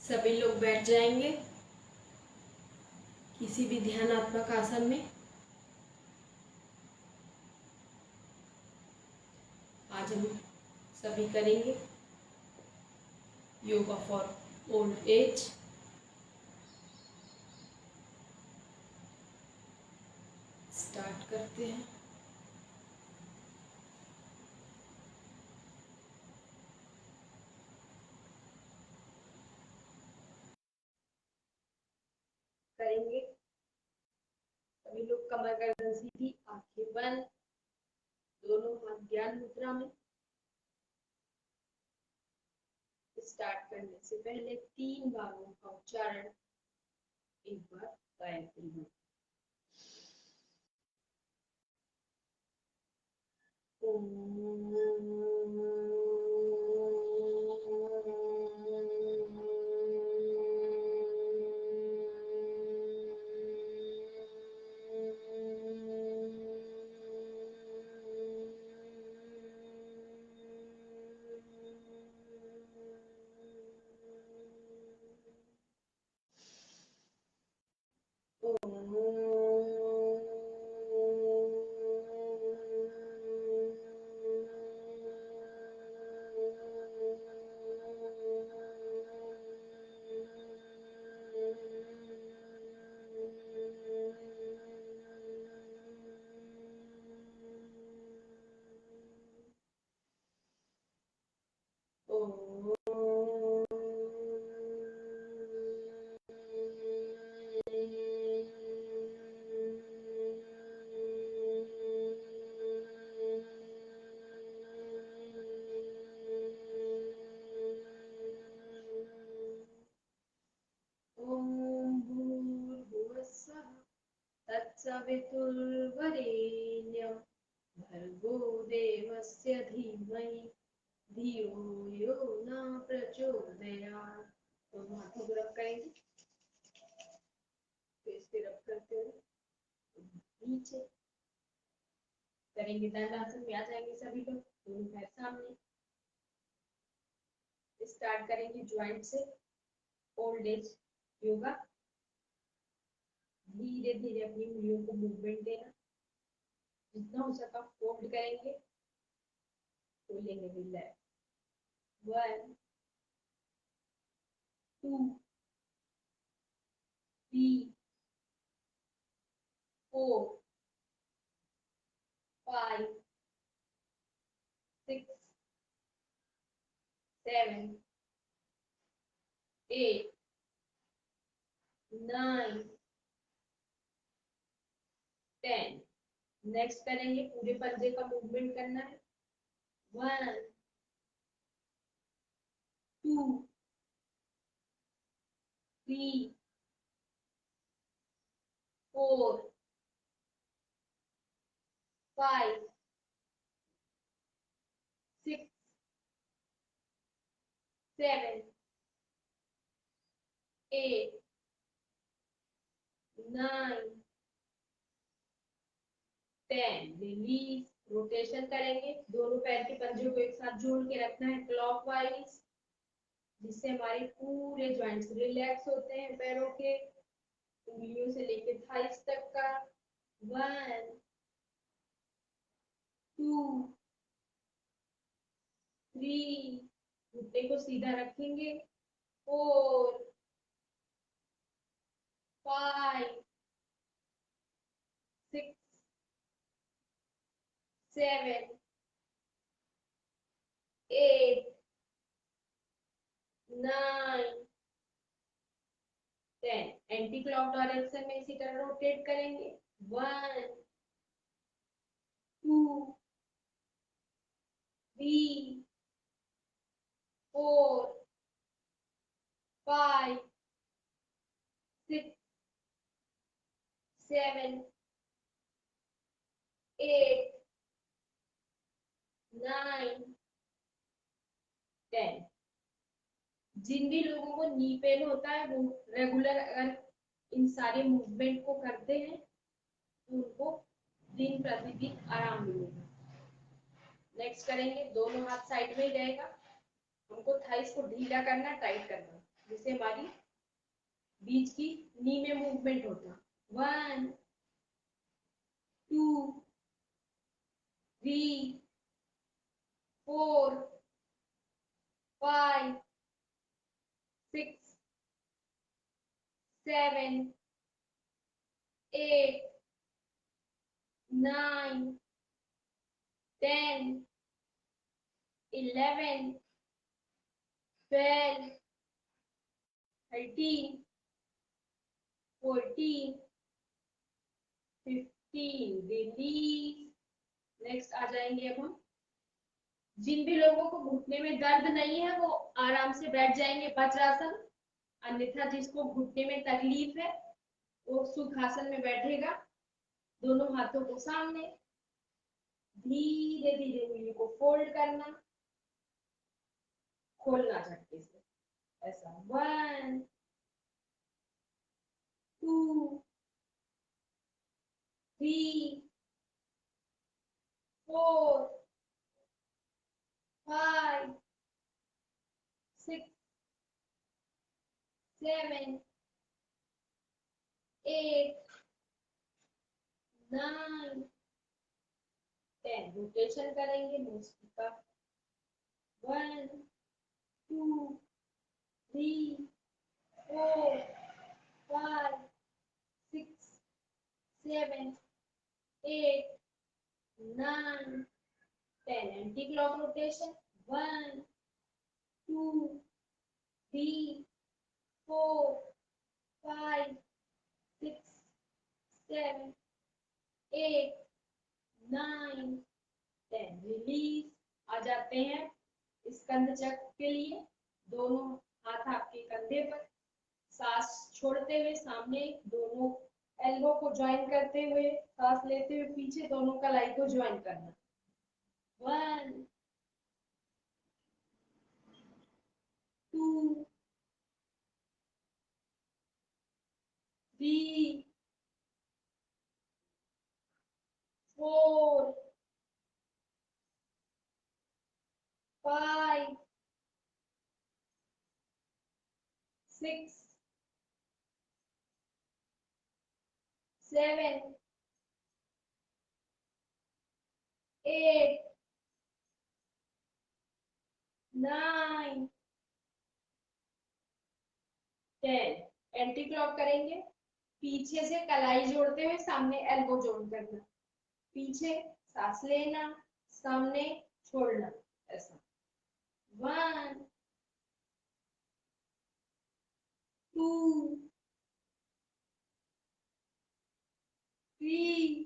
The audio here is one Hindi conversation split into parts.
सभी लोग बैठ जाएंगे किसी भी ध्यानात्मक आसन में। आज हम सभी करेंगे yoga for old age. Start करते हैं। करेंगे सभी लोग कमर गर्दन सीधी, आंखें बंद, दोनों हाथ ज्ञान मुद्रा में। स्टार्ट करने से पहले 3 बारों का उच्चारण एक बार गायत्री में। तत्सवितुर्वरेण्यं भर्गो देवस्य धीमहि धियो यो न प्रचोदयात्। तो हाथों को रब करेंगे, फेस पे रब करते हुए नीचे करेंगे। दंडासन में आ जाएंगे सभी लोग, दोनों पैर सामने। स्टार्ट करेंगे ज्वाइंट से ओल्ड एज योगा। धीरे धीरे अपनी उंगलियों को मूवमेंट देना, जितना हो सका फोल्ड करेंगे, खोलेंगे भी लेफ्ट। 1 2 3 4 5 6 7 8 9 10। नेक्स्ट करेंगे, पूरे पंजे का मूवमेंट करना है। 1 2 3 4 5 6 7 8 9 10। रिलीज। रोटेशन करेंगे, दोनों पैर के पंजों को एक साथ जोड़ के रखना है क्लॉकवाइज, जिससे हमारे पूरे जॉइंट्स रिलैक्स होते हैं पैरों के, उंगलियों से लेके थाइस तक का। 1 2 3, घुटने को सीधा रखेंगे। 4 5 6 7 8 9 10। एंटी क्लॉक डायरेक्शन में इसी तरह रोटेट करेंगे। 1 2 3 4 5 6 7 8 9 10। जिन भी लोगों को नी पेन होता है वो रेगुलर अगर इन सारे मूवमेंट को करते हैं तो उनको दिन प्रतिदिन आराम मिलेगा। नेक्स्ट करेंगे, दोनों हाथ साइड में ही रहेगा, हमको थाइस को ढीला करना, टाइट करना। जिससे हमारी बीच की नी में मूवमेंट होता। 1 2 3 4 5 6 7 8 9 10 11 12 13 14 15 रिलीज। नेक्स्ट आ जाएंगे अब हम। जिन भी लोगों को घुटने में दर्द नहीं है वो आराम से बैठ जाएंगे वज्रासन। अन्यथा जिसको घुटने में तकलीफ है वो सुखासन में बैठेगा। दोनों हाथों को सामने, धीरे धीरे उंगली को फोल्ड करना, खोलना झटके से ऐसा। 1 2 3 4 5 6 7 8 9 10 रोटेशन करेंगे मोस्टली का। 1 2 3 4 5 6 7 8 9 10 एंटी क्लॉक रोटेशन। 1 2 3 4 5 6 7 8 9 10 रिलीज। आ जाते हैं स्कंद चक्र के लिए। दोनों हाथ आपके कंधे पर, सांस छोड़ते हुए सामने, दोनों एल्बो को ज्वाइन करते हुए, सांस लेते हुए पीछे, दोनों कलाई को ज्वाइन करना। 1 2 3 4 5 6 7 8 9 10 एंटी क्लॉक करेंगे। पीछे से कलाई जोड़ते हुए सामने एल्बो जोड़ करना, पीछे सांस लेना, सामने छोड़ना ऐसा। 1 2 3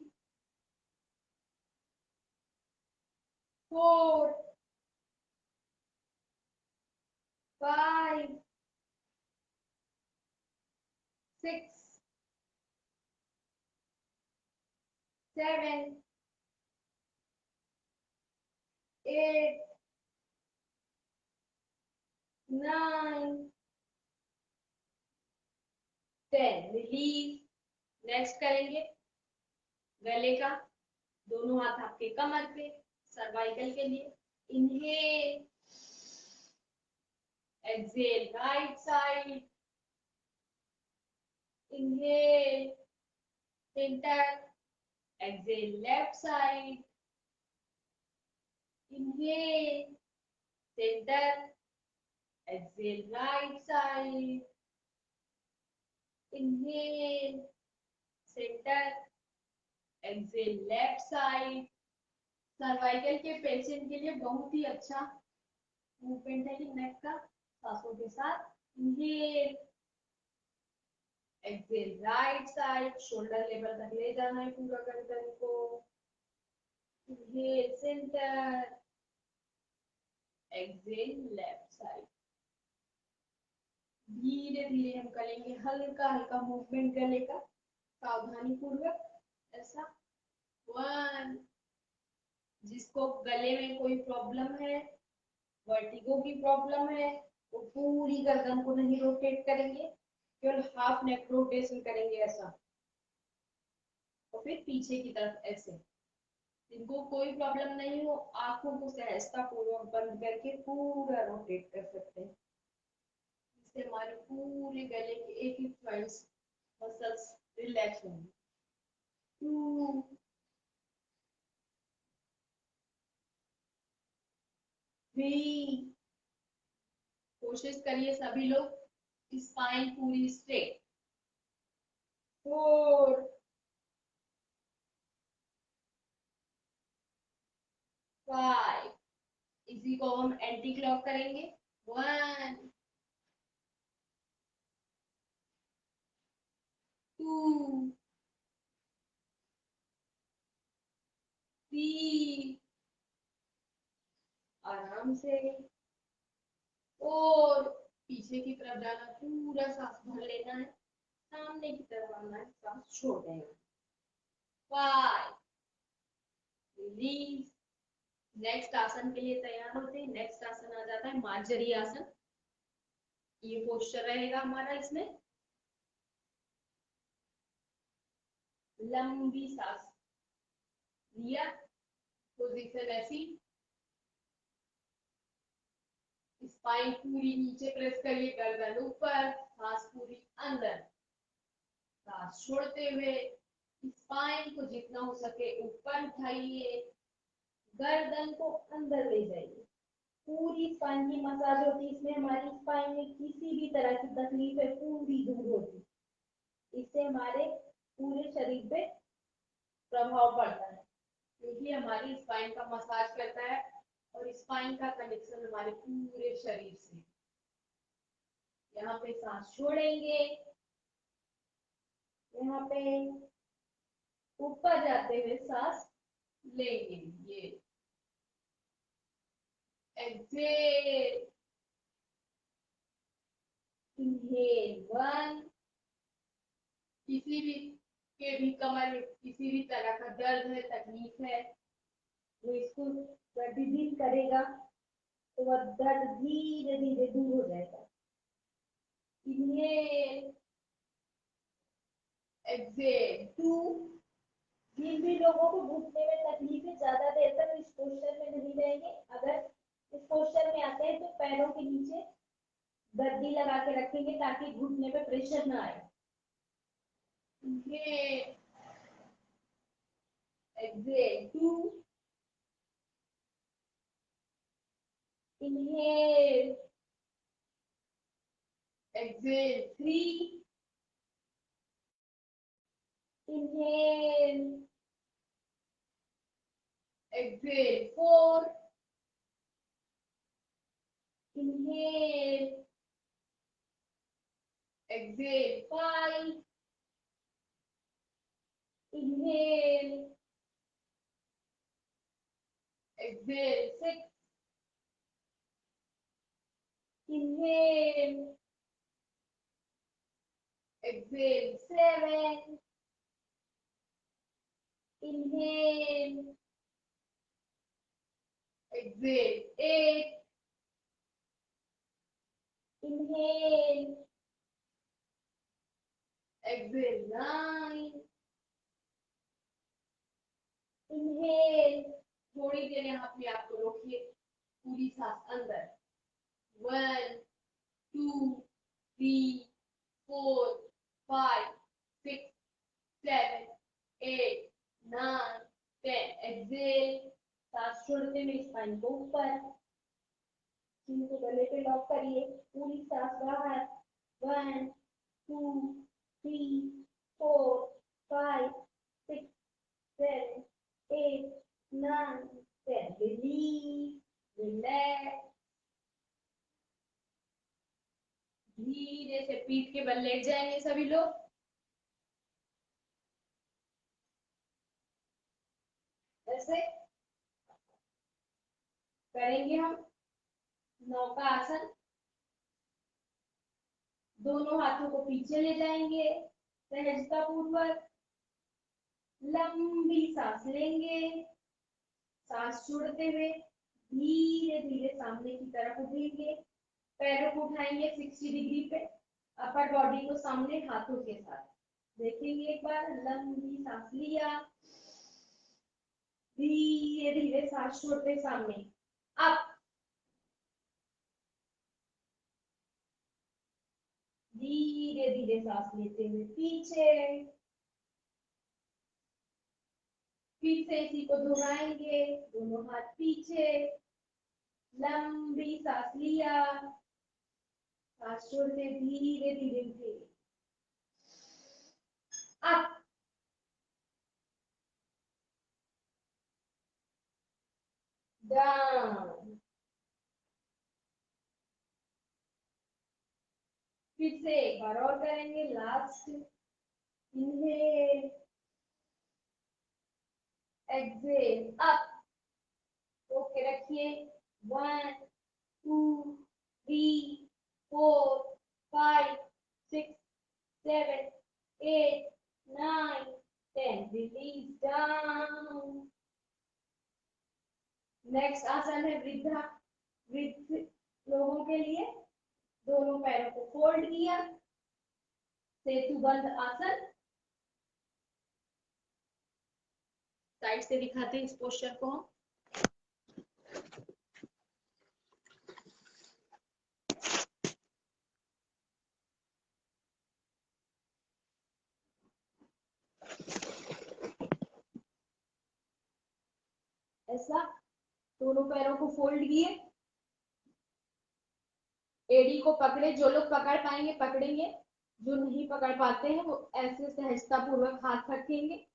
4 5 6 7 8 9 10 रिलीज। नेक्स्ट करेंगे गले का। दोनों हाथ आपके कमर पे, सर्वाइकल के लिए। Inhale, exhale right side, inhale centre, exhale left side, inhale centre, exhale right side, inhale centre, exhale left side. Cervical के पेशेंट के लिए बहुत ही अच्छा मूवमेंट है कि नेक का, सांसों के साथ। Inhale, exhale right side, shoulder level तक ले जाना है पूरा गर्दन को। Inhale centre, exhale left side. धीरे धीरे हम करेंगे, हल्का हल्का मूवमेंट गले का, सावधानी पूर्वक ऐसा। 1 जिसको गले में कोई प्रॉब्लम है, वर्टिगो की प्रॉब्लम है, वो पूरी गर्दन को नहीं रोटेट करेंगे, केवल हाफ नेक रोटेशन करेंगे ऐसा, और फिर पीछे की तरफ ऐसे। जिनको कोई प्रॉब्लम नहीं हो, आंखों को सहजता पूर्वक बंद करके पूरा रोटेट कर सकते हैं। इससे हमारे पूरे गले के एक एक जॉइंट्स मसल्स रिलैक्स होंगे। 2 3 कोशिश करिए सभी लोग, स्पाइन पूरी स्ट्रेट। 4 5 इसी को हम एंटी क्लॉक करेंगे। 1 2 3 आराम से। और पीछे की तरफ जाना, पूरा सांस भर लेना है, सामने की तरफ आना है, सांस छोड़ देना। 5 रिलीज। नेक्स्ट आसन के लिए तैयार होते हैं। नेक्स्ट आसन आ जाता है मार्जरी आसन। ये पोस्चर रहेगा हमारा। इसमें लंबी सांस लिया, पोजीशन ऐसी, स्पाइन पूरी नीचे प्रेस करिए, गर्दन ऊपर, सांस पूरी अंदर। सांस छोड़ते हुए स्पाइन को जितना हो सके ऊपर उठाइए, गर्दन को अंदर ले जाइए। पूरी स्पाइन की मसाज होती है। इसमें हमारी स्पाइन में किसी भी तरह की तकलीफ है पूरी दूर होती। इससे हमारे पूरे शरीर पे प्रभाव पड़ता है, क्योंकि हमारी स्पाइन का मसाज करता है और स्पाइन का कनेक्शन हमारे पूरे शरीर से। यहाँ पे सांस छोड़ेंगे, यहाँ पे ऊपर जाते हुए सांस लेंगे। ये एक्सेल, इनहेल 1। किसी भी के भी कमर में किसी भी तरह का दर्द है, तकलीफ है, वो इसको प्रतिदिन करेगा तो वह दर्द धीरे धीरे दूर हो जाएगा। Inhale exhale 2। जिन भी लोगों को घुटने में तकलीफ है, ज्यादा देर तक इस पोस्चर में नहीं रहेंगे। अगर इस पोस्चर में आते हैं तो पैरों के नीचे गद्दी लगा के रखेंगे ताकि घुटने पे प्रेशर ना आए। Exhale 2। Inhale exhale 3। Inhale exhale 4। Inhale exhale 5। Inhale exhale 6। Inhale exhale 7। Inhale exhale 8। Inhale exhale 9। Inhale, थोड़ी देर यहाँ पे आपको रोकिए, पूरी सांस अंदर। 1 2 3 4 5 6 7 8 9 10। एक्सेल, सांस छोड़ते हुए स्पाइन को ऊपर, चिन को गले पे लॉक करिए, पूरी सांस बाहर। 1 2 3 4 5 6 7 8 9 10। Release, relax. धीरे से पीठ के बल लेट जाएंगे सभी लोग। ऐसे करेंगे हम नौका आसन। दोनों हाथों को पीछे ले जाएंगे, सहजता पूर्वक लंबी सांस लेंगे। सांस छोड़ते हुए धीरे धीरे सामने की तरफ उठेंगे, पैरों को उठाएंगे 60 डिग्री पे, अपर बॉडी को सामने हाथों के साथ देखेंगे। एक बार लंबी सांस लिया, धीरे धीरे सांस छोड़ते सामने अप। धीरे धीरे सांस लेते हुए पीछे, फिर से इसी को दोहराएंगे, दोनों हाथ पीछे, लंबी सांस लिया, सांस छोड़ते धीरे धीरे उठे, अप, डाउन, फिर से एक बार और करेंगे, last, inhale, exhale, up, okay रखिए, 1 2 3 4 5 6 7 8 9 10, रिलीज डाउन। नेक्स्ट आसन है वृद्धा, वृद्ध लोगों के लिए, दोनों पैरों को फोल्ड किया, सेतुबंध आसन, साइड से दिखाते हैं इस पोस्चर को हम। ऐसा दोनों पैरों को फोल्ड किए, एड़ी को पकड़े, जो लोग पकड़ पाएंगे पकड़ेंगे, जो नहीं पकड़ पाते हैं वो ऐसे सहजता पूर्वक हाथ रखेंगे,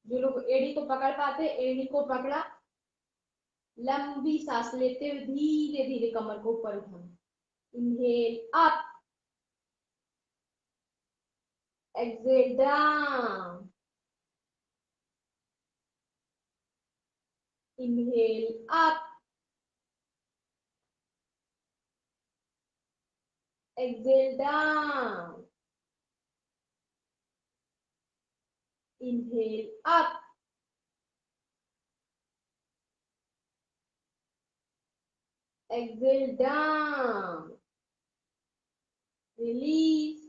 जो लोग एड़ी को पकड़ पाते हैं एड़ी को पकड़ा, लंबी सांस लेते हुए धीरे धीरे कमर को ऊपर उठाना, inhale up, exhale down, inhale up, exhale down, inhale up, exhale down, release।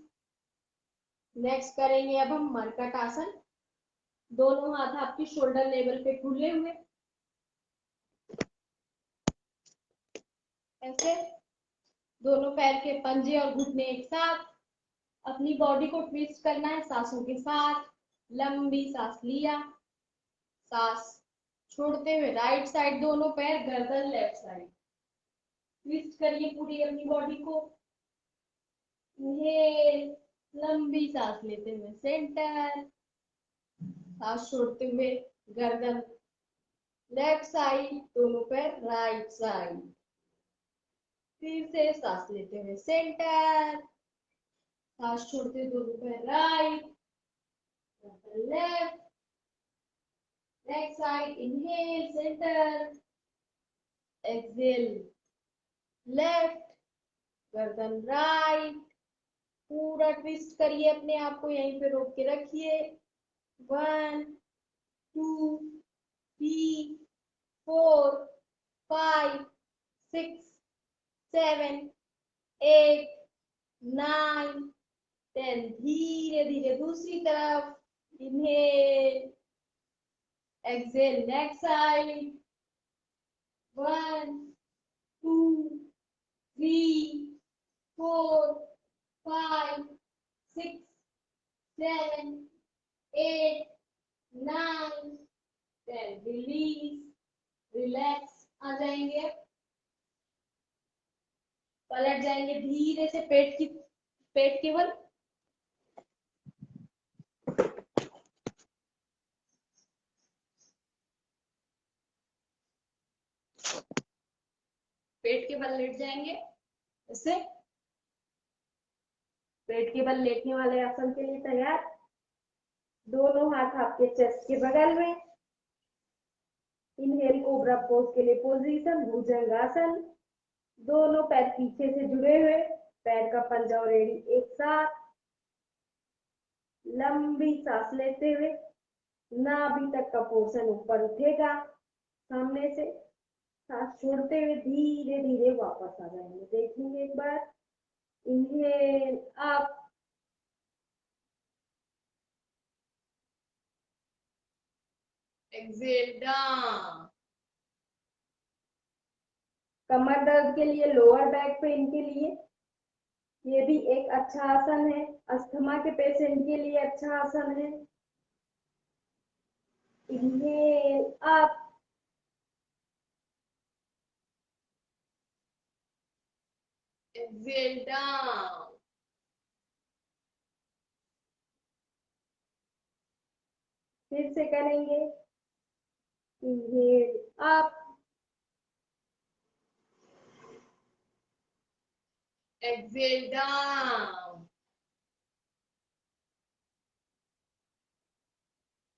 Next करेंगे अब हम मरकट आसन, दोनों हाथ आपकी शोल्डर लेवल पे खुले हुए, ऐसे दोनों पैर के पंजे और घुटने एक साथ, अपनी बॉडी को ट्विस्ट करना है सांसों के साथ, लंबी सांस लिया, सांस छोड़ते हुए राइट साइड दोनों पैर, गर्दन लेफ्ट साइड, ट्विस्ट करिए पूरी अपनी बॉडी को, इनहेल, लंबी सांस लेते हुए सेंटर, सांस छोड़ते हुए गर्दन लेफ्ट साइड, दोनों पैर राइट साइड, फिर से सांस लेते हुए सेंटर, सांस छोड़ते हुए दोनों पैर right, left, next side, inhale center, exhale left, गर्दन राइट, पूरा ट्विस्ट करिए अपने आप को, यहीं पे रोक के रखिए, 1 2 3 4 5 6 7 8 9 10, धीरे धीरे दूसरी तरफ, inhale, Excel next side, 1 2 3 4 5 6 7 8 9 10, release, relax आ जाएंगे, पलट जाएंगे धीरे से, पेट केवल पेट के बल लेट जाएंगे, इससे पेट के बल लेटने वाले आसन के लिए तैयार, दोनों हाथ आपके चेस्ट के बगल में, इनहेल कोबरा पोज के लिए पोजीशन भुजंगासन, दोनों पैर पीछे से जुड़े हुए, पैर का पंजा और एड़ी एक साथ, लंबी सांस लेते हुए नाभि तक का पोर्शन ऊपर उठेगा, सामने से सांस छोड़ते हुए धीरे धीरे वापस आ जाएंगे, देखेंगे एक बार, इनहेल अप, एक्सेल डाउन। कमर दर्द के लिए, लोअर बैक पेन के लिए ये भी एक अच्छा आसन है, अस्थमा के पेशेंट के लिए अच्छा आसन है। Inhale up, exhale down. फिर से करेंगे, inhale up, exhale down.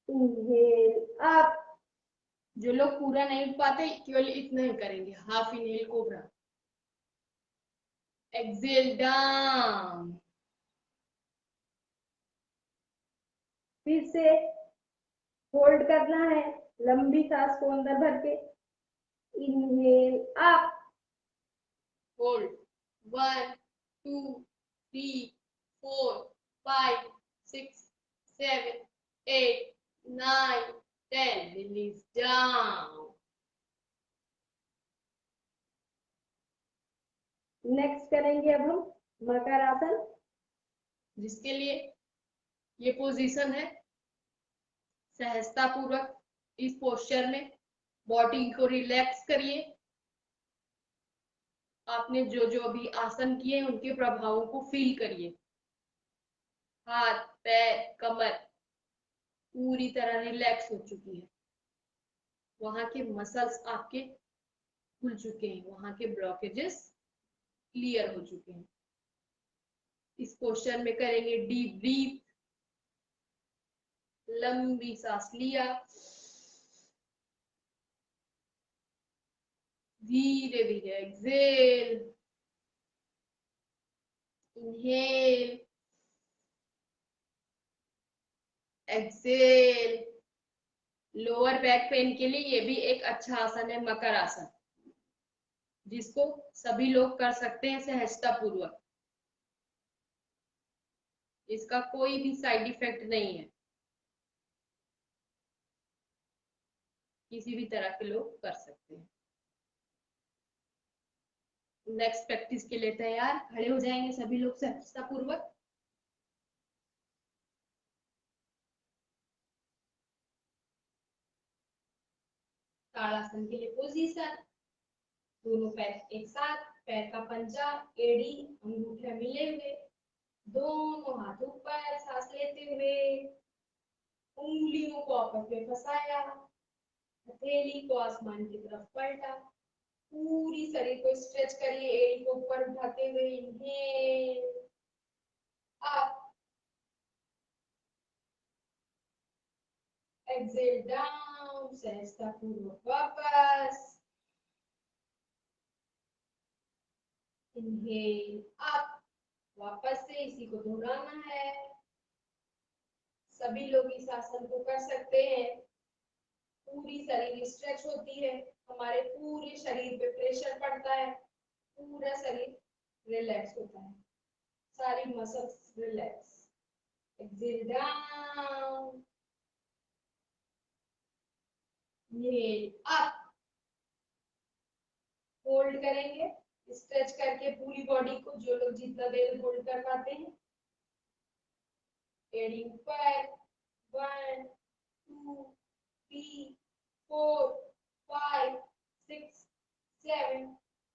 Inhale up. जो लोग पूरा नहीं उठ पाते केवल इतना ही करेंगे, half inhale cobra. Exhale down. फिर से होल्ड करना है, लंबी सांस को अंदर भर के। Inhale up, hold 1 2 3 4 5 6 7 8 9 10, release down. Next करेंगे अब हम मकर आसन, जिसके लिए ये पोजीशन है। सहजता पूर्वक इस पोस्चर में बॉडी को रिलैक्स करिए। आपने जो जो अभी आसन किए उनके प्रभावों को फील करिए। हाथ, पैर, कमर पूरी तरह रिलैक्स हो चुकी है। वहां के मसल्स आपके खुल चुके हैं, वहां के ब्लॉकेजेस क्लियर हो चुके हैं। इस पोस्चर में करेंगे डीप ब्रीथ, लंबी सांस लिया, धीरे धीरे exhale, inhale, exhale. Lower back pain के लिए ये भी एक अच्छा आसन है, मकर आसन, जिसको सभी लोग कर सकते हैं सहजता पूर्वक। इसका कोई भी साइड इफेक्ट नहीं है, किसी भी तरह के लोग कर सकते हैं। नेक्स्ट प्रैक्टिस के लिए तैयार, खड़े हो जाएंगे सभी लोग सहजता पूर्वक। ताड़ासन के लिए पोजीशन, दोनों पैर एक साथ, पैर का पंजा, एड़ी, अंगूठे मिले हुए, दोनों हाथ ऊपर, सांस लेते हुए उंगलियों को आपस में फंसाया, हथेली को आसमान की तरफ पलटा। पूरी शरीर को स्ट्रेच करिए, एड़ी को ऊपर उठाते हुए। इनहेल अप, एक्सहेल डाउन, सहजता पूर्वक वापस। इनहेल अप, वापस से इसी को दोहराना है। सभी लोग इस आसन को कर सकते हैं। पूरी शरीर स्ट्रेच होती है, हमारे पूरे शरीर पे प्रेशर पड़ता है, पूरा शरीर रिलैक्स होता है, सारी muscles relax. Exhale down, inhale up, hold करेंगे स्ट्रेच करके पूरी बॉडी को, जो लोग जितना देर होल्ड कर पाते हैं। एड़ी ऊपर, 1 2 3 4 5 6 7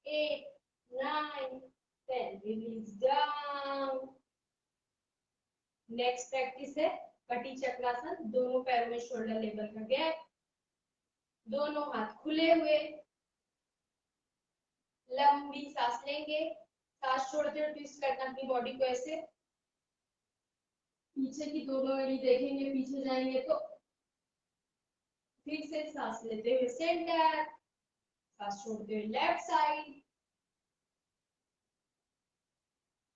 8 9 10, रिलीज डाउन। नेक्स्ट प्रैक्टिस है कटी चक्रासन, दोनों पैरों में शोल्डर लेवल का गैप, दोनों हाथ खुले हुए, लंबी सांस लेंगे, सांस छोड़ते हुए ट्विस्ट करना अपनी बॉडी को ऐसे, पीछे की दोनों एड़ी देखेंगे, पीछे जाएंगे तो फिर से सांस लेते हुए सेंटर, सांस छोड़ते हुए लेफ्ट साइड,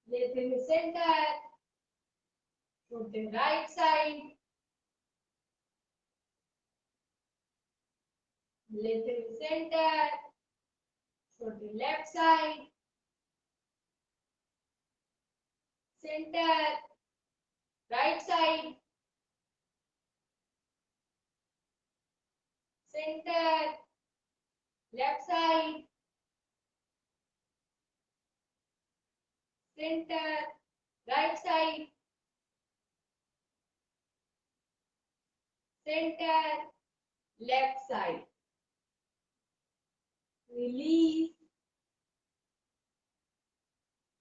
लेते हुए सेंटर, छोड़ते हुए राइट साइड, लेते हुए सेंटर, छोड़ते हुए left side, centre, right side, centre, left side, centre, right side, centre, left side, release.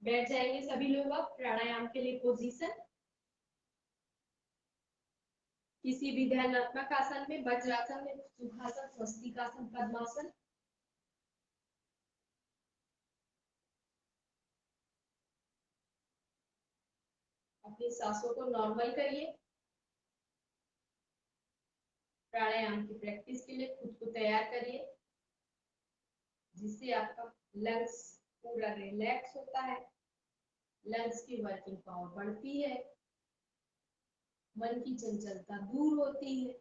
बैठ जाएंगे सभी लोग अब प्राणायाम के लिए पोजीशन। किसी भी ध्यानात्मक आसन में, वज्रासन में, सुखासन, स्वस्तिकासन, पद्मासन। अपनी सांसों को नॉर्मल करिए। प्राणायाम की प्रैक्टिस के लिए खुद को तैयार करिए, जिससे आपका लंग्स पूरा रिलैक्स होता है, लंग्स की वर्किंग पावर बढ़ती है, मन की चंचलता दूर होती है,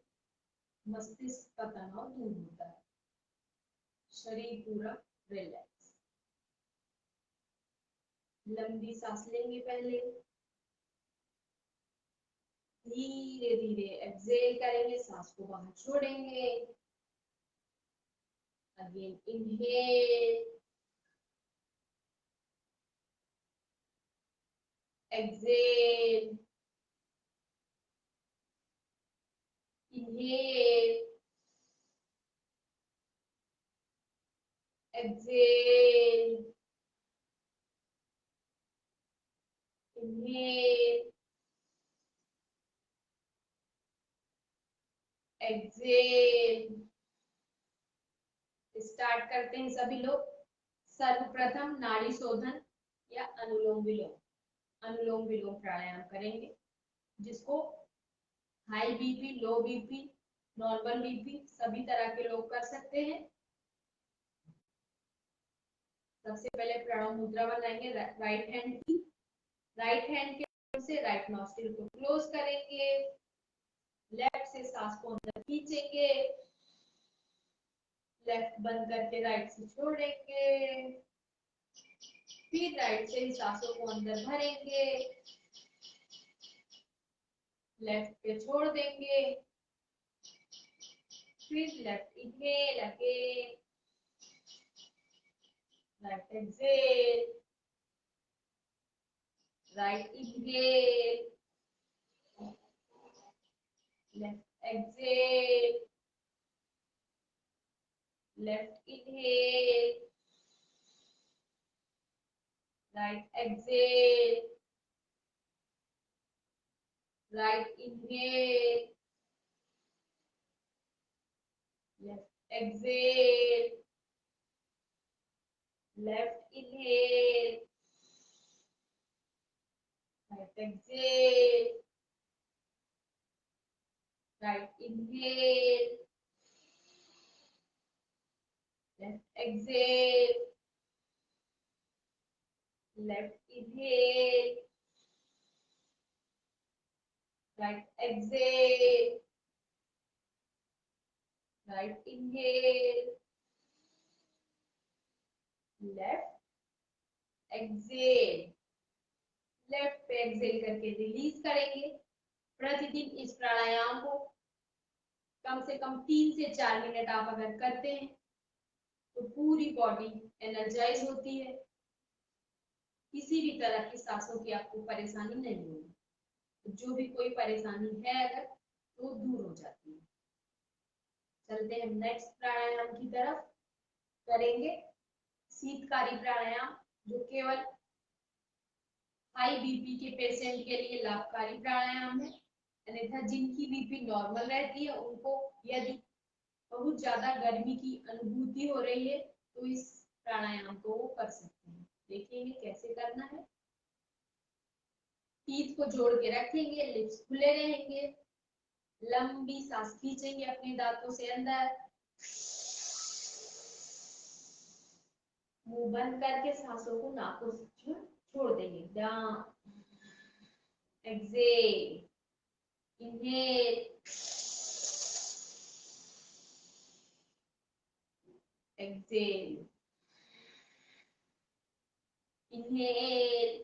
मस्तिष्क का तनाव दूर होता है, शरीर पूरा रिलैक्स। लंबी सांस लेंगे पहले, धीरे धीरे एक्सहेल करेंगे, सांस को बाहर छोड़ेंगे। Again inhale, exhale, inhale, exhale, inhale, exhale. Start करते हैं सभी लोग। सर्वप्रथम नाड़ी शोधन या अनुलोम विलोम, अनुलोम विलोम प्राणायाम करेंगे, जिसको हाई बीपी, लो बीपी, नॉर्मल बीपी सभी तरह के लोग कर सकते हैं। सबसे पहले प्रणव मुद्रा बनाएंगे राइट हैंड की। राइट हैंड के से राइट नॉस्ट्रिल को क्लोज करेंगे, लेफ्ट से सांस को अंदर खींचेंगे, लेफ्ट बंद करके राइट से छोड़ेंगे, फिर राइट से सांसों को अंदर भरेंगे, लेफ्ट पे छोड़ देंगे, फिर left inhale, again right exhale, right inhale, left exhale, left inhale, right exhale, right inhale, left exhale, left inhale, right exhale, right inhale, left exhale, left inhale, right exhale, right inhale, left exhale. Left पे एक्सहेल करके रिलीज करेंगे। प्रतिदिन इस प्राणायाम को कम से कम 3 से 4 मिनट आप अगर करते हैं तो पूरी बॉडी एनर्जाइज होती है, किसी भी तरह की सांसों की आपको परेशानी नहीं होगी। तो जो भी कोई परेशानी है अगर तो दूर हो जाती है। चलते हैं नेक्स्ट प्राणायाम की तरफ। करेंगे शीतकारी प्राणायाम, जो केवल हाई बीपी के पेशेंट के लिए लाभकारी प्राणायाम है। अन्यथा जिनकी बीपी नॉर्मल रहती है उनको यदि बहुत ज्यादा गर्मी की अनुभूति हो रही है तो इस प्राणायाम को वो कर सकते हैं। देखेंगे कैसे करना है। टीथ को जोड़ के रखेंगे, लिप्स खुले रहेंगे, लंबी सांस खींचेंगे अपने दांतों से अंदर, मुंह बंद करके सांसों को नाकों से छोड़ देंगे। Down, exhale, inhale, exhale, inhale,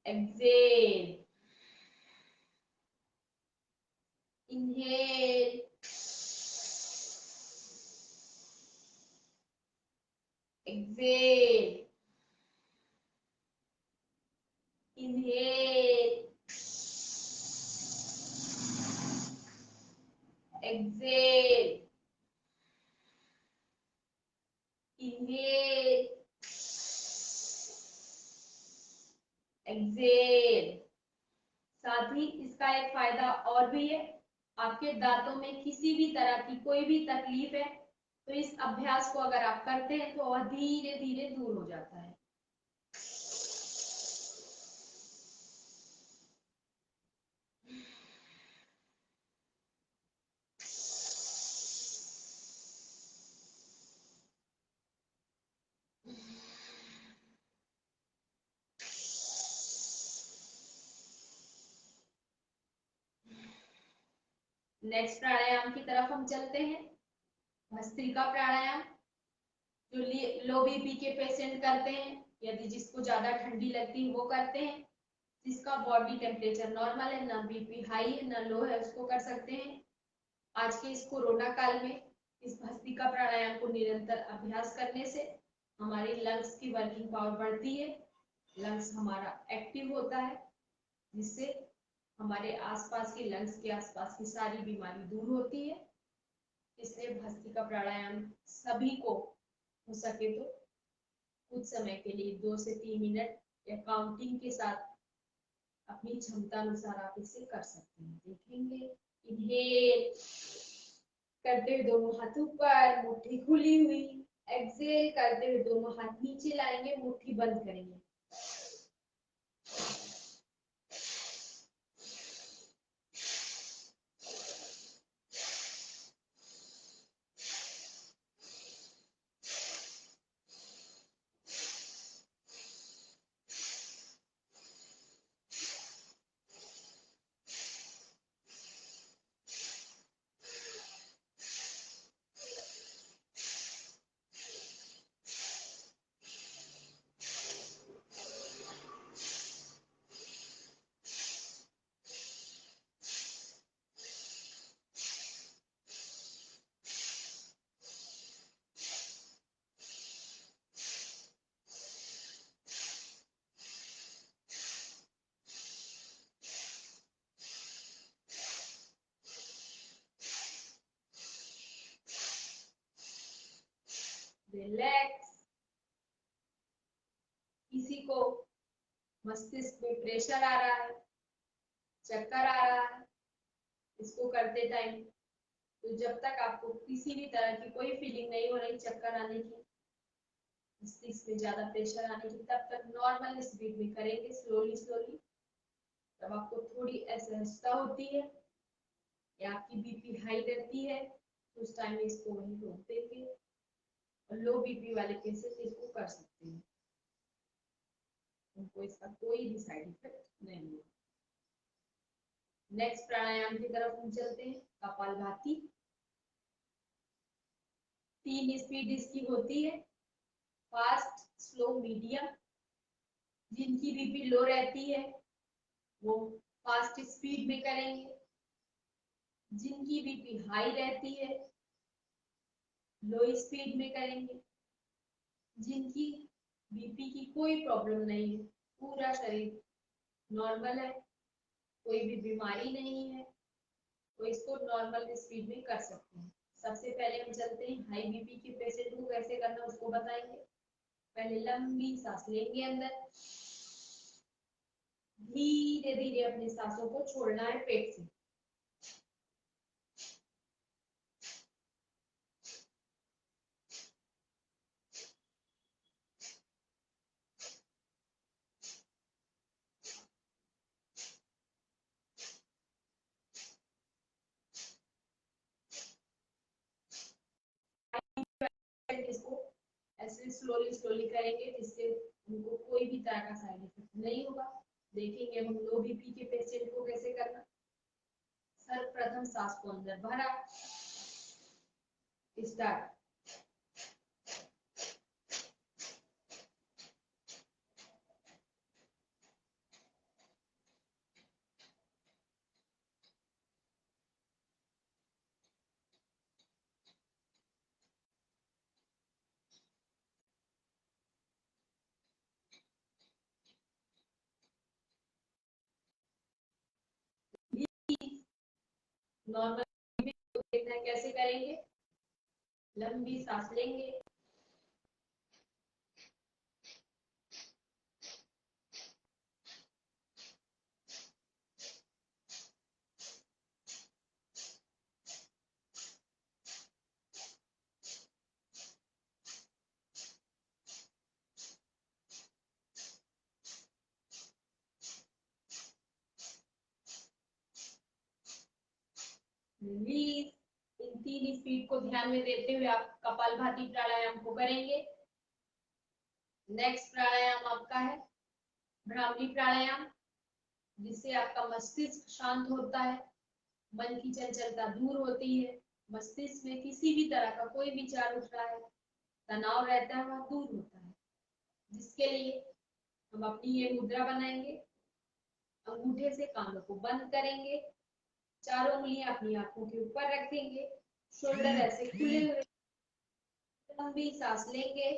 exhale, inhale, exhale, inhale, exhale, inhale, exhale. साथ ही इसका एक फायदा और भी है, आपके दांतों में किसी भी तरह की कोई भी तकलीफ है तो इस अभ्यास को अगर आप करते हैं तो वह धीरे धीरे दूर हो जाता है। नेक्स्ट प्राणायाम की तरफ हम चलते हैं, भस्त्रिका प्राणायाम, जो लो बीपी के पेशेंट करते हैं, यदि जिसको ज्यादा ठंडी लगती है वो करते हैं, जिसका बॉडी टेम्परेचर नॉर्मल है, ना बीपी हाई है ना लो है, उसको कर सकते हैं। आज के इस कोरोना काल में इस भस्त्रिका प्राणायाम को निरंतर अभ्यास करने से हमारी लंग्स की वर्किंग पावर बढ़ती है, लंग्स हमारा एक्टिव होता है, जिससे हमारे आसपास के लंग्स के आसपास की सारी बीमारी दूर होती है। इसलिए भस्त्रिका प्राणायाम सभी को हो सके तो कुछ समय के लिए 2 से 3 मिनट या काउंटिंग के साथ अपनी क्षमता अनुसार आप इसे कर सकते हैं। देखेंगे, इनहेल करते हुए दोनों हाथ ऊपर, मुट्ठी खुली हुई, एक्सेल करते हुए दोनों हाथ नीचे लाएंगे, मुट्ठी बंद करेंगे। रिलैक्स। किसी को मस्तिष्क में प्रेशर आ रहा है, चक्कर आ रहा है, इसको करते टाइम, तो जब तक आपको किसी भी तरह की कोई फीलिंग नहीं हो रही चक्कर आने की, मस्तिष्क में ज्यादा प्रेशर आने की, तब तक नॉर्मल स्पीड में करेंगे, स्लोली स्लोली। जब आपको थोड़ी असहजता होती है या आपकी बीपी हाई रहती है तो उस टाइम में इसको वहीं रोक देंगे, और लो बीपी वाले पेशेंट इसको कर सकते हैं, उनको इसका कोई भी साइड इफेक्ट नहीं है। नेक्स्ट प्राणायाम की तरफ हम चलते हैं, कपालभाति। 3 स्पीड इसकी होती है, फास्ट, स्लो, मीडियम। जिनकी बीपी लो रहती है वो फास्ट स्पीड में करेंगे, जिनकी बीपी हाई रहती है लो स्पीड में करेंगे, जिनकी बीपी की कोई प्रॉब्लम नहीं है, पूरा शरीर नॉर्मल है, कोई भी बीमारी नहीं है, तो इसको नॉर्मल स्पीड में कर सकते हैं। सबसे पहले हम चलते हैं हाई बीपी के पेशेंट को कैसे करना उसको बताएंगे। पहले लंबी सांस लेंगे अंदर, धीरे धीरे अपनी सांसों को छोड़ना है पेट से। इसको ऐसे स्लोली स्लोली करेंगे जिससे उनको कोई भी तरह का साइड इफेक्ट नहीं होगा। देखेंगे हम लो बीपी के पेशेंट को कैसे करना। सर्वप्रथम सांस को अंदर भरा, स्टार्ट। नॉर्मल देखना है कैसे करेंगे। लंबी सांस लेंगे, रिलीज। इन 3 स्पीड को ध्यान में देते हुए आप कपालभाति प्राणायाम को करेंगे। नेक्स्ट प्राणायाम आपका है भ्रामरी प्राणायाम, जिससे आपका मस्तिष्क शांत होता है, मन की चंचलता दूर होती है, मस्तिष्क में किसी भी तरह का कोई विचार उठ रहा है, तनाव रहता है, वह दूर होता है। जिसके लिए हम अपनी ये मुद्रा बनाएंगे, अंगूठे से कानों को बंद करेंगे, चारों उंगलियां अपनी आंखों के ऊपर रखेंगे, शोल्डर ऐसे खुले हुए, लंबी सांस लेंगे,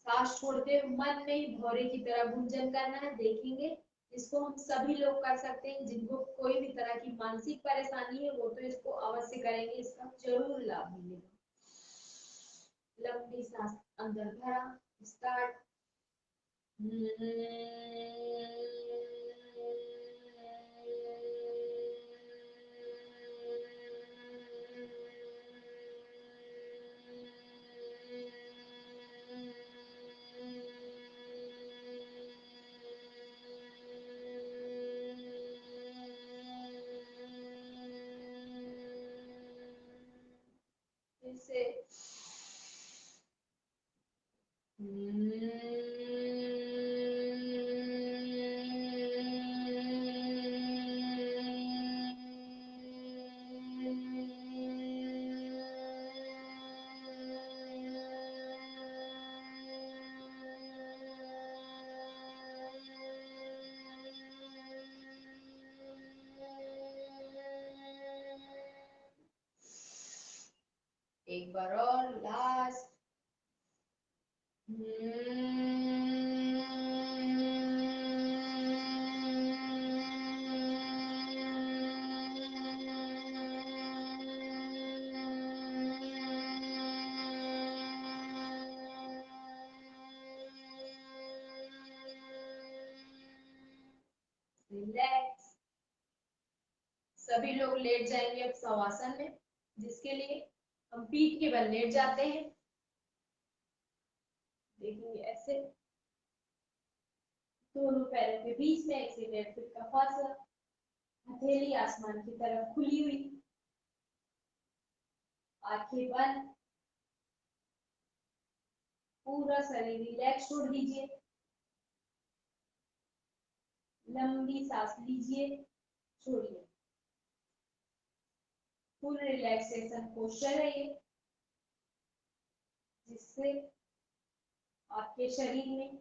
सांस छोड़ते हुए मन में ही भौरे की तरह गुंजन करना है। देखेंगे इसको हम सभी लोग कर सकते हैं, जिनको कोई भी तरह की मानसिक परेशानी है वो तो इसको अवश्य करेंगे, इसका जरूर लाभ मिलेगा। लंबी सांस अंदर भरा, स्टार्ट। फिर एक बार और लास्ट। रिलैक्स। सभी लोग लेट जाएंगे अब शवासन में, जिसके लिए हम पीठ के बल लेट जाते हैं। देखेंगे ऐसे दोनों पैरों के बीच में 1 से 1.5 फीट का फासला, हथेली आसमान की तरफ खुली हुई, आंखें बंद, पूरा शरीर रिलैक्स छोड़ दीजिए, लंबी सांस लीजिए, छोड़िए, फुल रिलैक्सेशन पोस्चर है ये, जिससे आपके शरीर में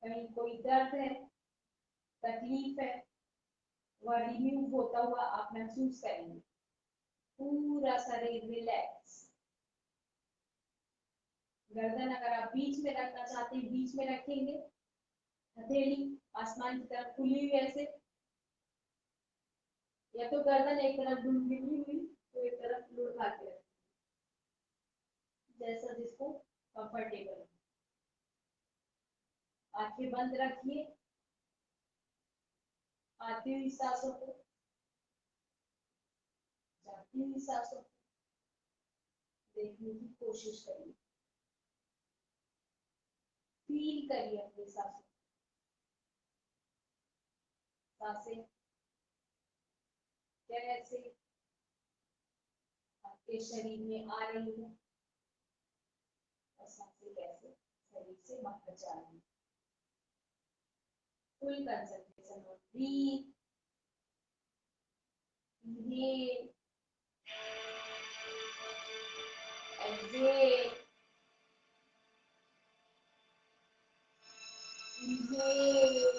कहीं कोई दर्द है, तकलीफ है, वह रिमूव होता हुआ आप महसूस करेंगे। पूरा शरीर रिलैक्स। गर्दन अगर आप बीच में रखना चाहते हैं बीच में रखेंगे, हथेली आसमान की तरफ खुली हुई ऐसे, या तो गर्दन एक तरफ ढूंढी हुई तो एक तरफ लुढ़का के रखें, जैसा जिसको कंफर्टेबल। आंखें बंद रखिए, आती हुई सांसों को, जाती हुई सांसों को देखने की कोशिश करिए, फील करिए अपनी सांसों, सांसें कैसे आपके शरीर में आ रही है और सांसें कैसे शरीर से बाहर जा रही है। Full concentration on breath, inhale, exhale, inhale,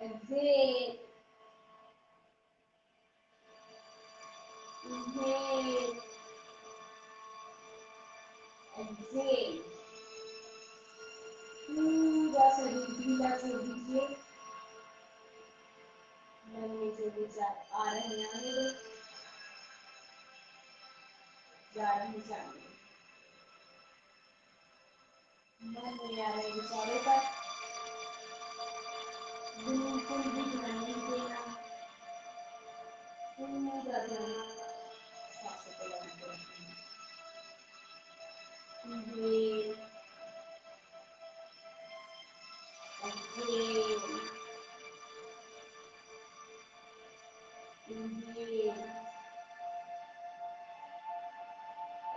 exhale, inhale, exhale। पूरा शरीर ढीला छोड़ दीजिए, मन में जो विचार आ रहे हैं आने दो, जा रहे जाने दो। मन में आ रहे विचारों पर बिल्कुल भी ध्यान नहीं देना, पूरा ध्यान सांसों पे लगाते रखना। Inhale, exhale, inhale,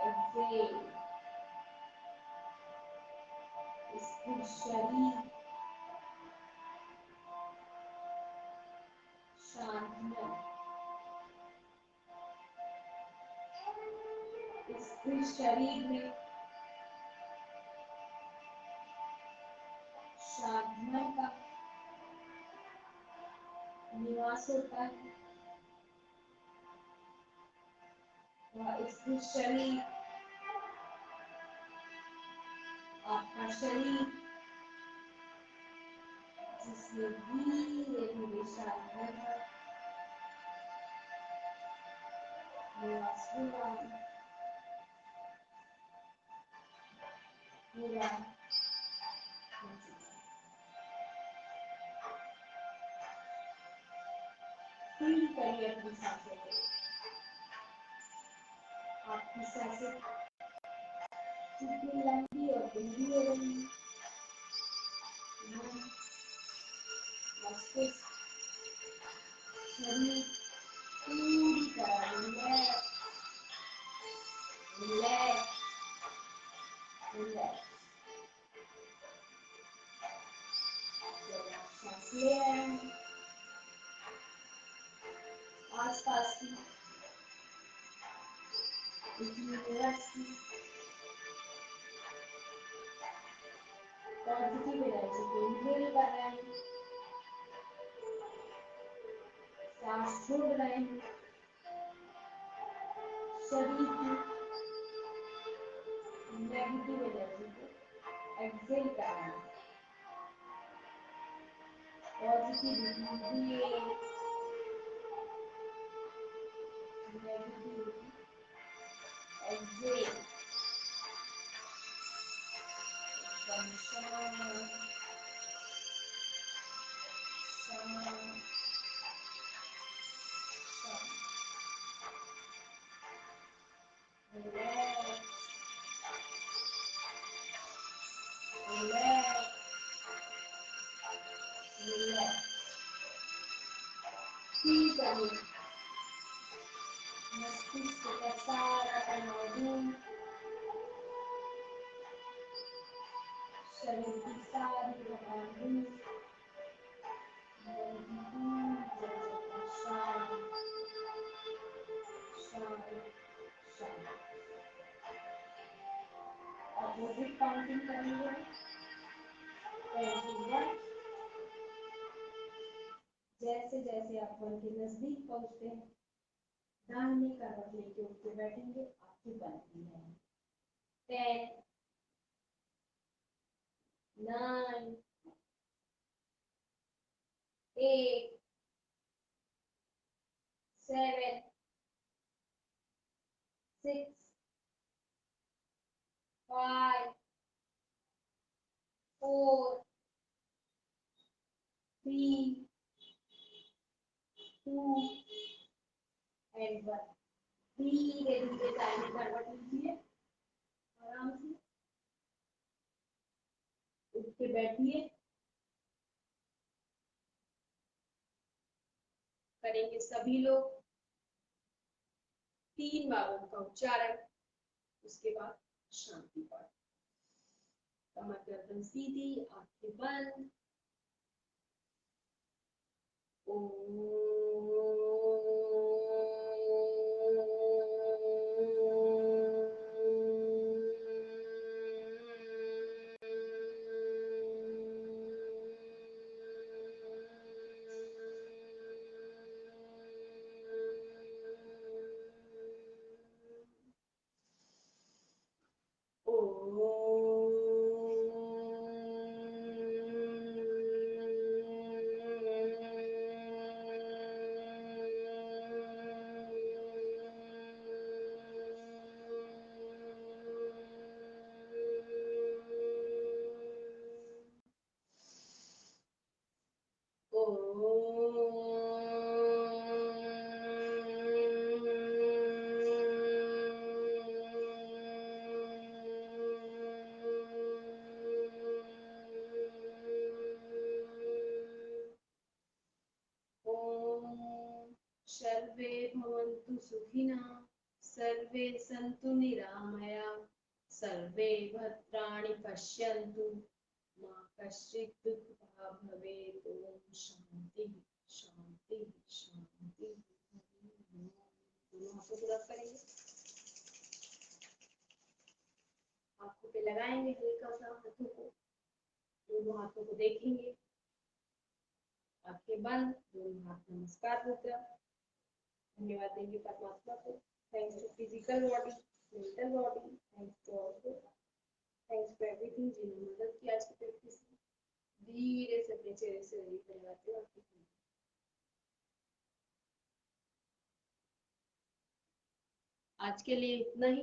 exhale. स्थिर शरीर, शांत मन। स्थिर शरीर में शांत मन का निवास होता है। वह स्थिर शरीर आपका शरीर जिसमें धीरे धीरे शांत मन का निवास हुआ, पूरा फील करिए अपनी सांसों को। आपकी सांसें कितनी लंबी और गहरी हो रही है। मस्तिष्क, शरीर पूरी तरह रिलैक्स, रिलैक्स, रिलैक्स। जब आप सांस ले रहे हैं, आसपास की यूनिवर्स की पॉजिटिव एनर्जी को इनहेल कर रहे हैं, सांस छोड़ रहे हैं, शरीर की नेगेटिव एनर्जी को एक्सेल कर रहे हैं। पॉजिटिविटी, नेगेटिविटी एक्सेल, एकदम शांत, शांत, शांत, रिलैक्स, रिलैक्स, रिलैक्स। फील करिए मस्तिष्क का सारा तनाव दूर, शरीर की सारी थकान दूर, मन की पूरी जगह शांत, शांत, शांत। अपोजिट काउंटिंग करेंगे। 21। जैसे जैसे आप 1 के नजदीक पहुंचते हैं, दाहिने करवट लेके उठ के बैठेंगे, आपकी बनती है। 10, 9, 8, 7, 6, 5, 4, 3, 2 and 1। धीरे धीरे दाहिने करवट लीजिए, आराम से उठ के बैठिए। करेंगे सभी लोग 3 बारों का उच्चारण, उसके बाद शांति पाठ। कमर गर्दन सीधी, आंखें बंद। सर्वे भवन्तु सुखिनः, सर्वे सन्तु निरामया, सर्वे भद्राणि पश्यन्तु, मा कश्चित् दुःखभाग् भवेत्। ओम शांति शांति शांति। दोनों हाथों को रब करेंगे, हाथों पे लगाएंगे हल्का सा हाथों को, दोनों हाथों को देखेंगे, आंखें बंद, दोनों हाथ नमस्कार मुद्रा। धन्यवाद देंगे परमात्मा को। Thanks to physical body, mental body, thanks to all, thanks to everything जिन्होंने मदद की आज की प्रैक्टिस में। धीरे से अपने चेहरे से रिलीफ लगाते हो। आज के लिए इतना ही।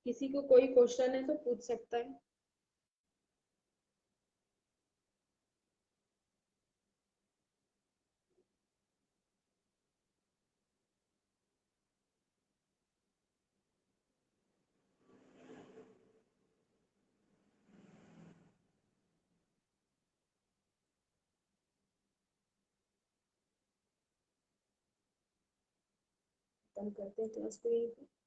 किसी को कोई क्वेश्चन है तो पूछ सकता है। खत्म करते हैं क्लास को यहीं पे।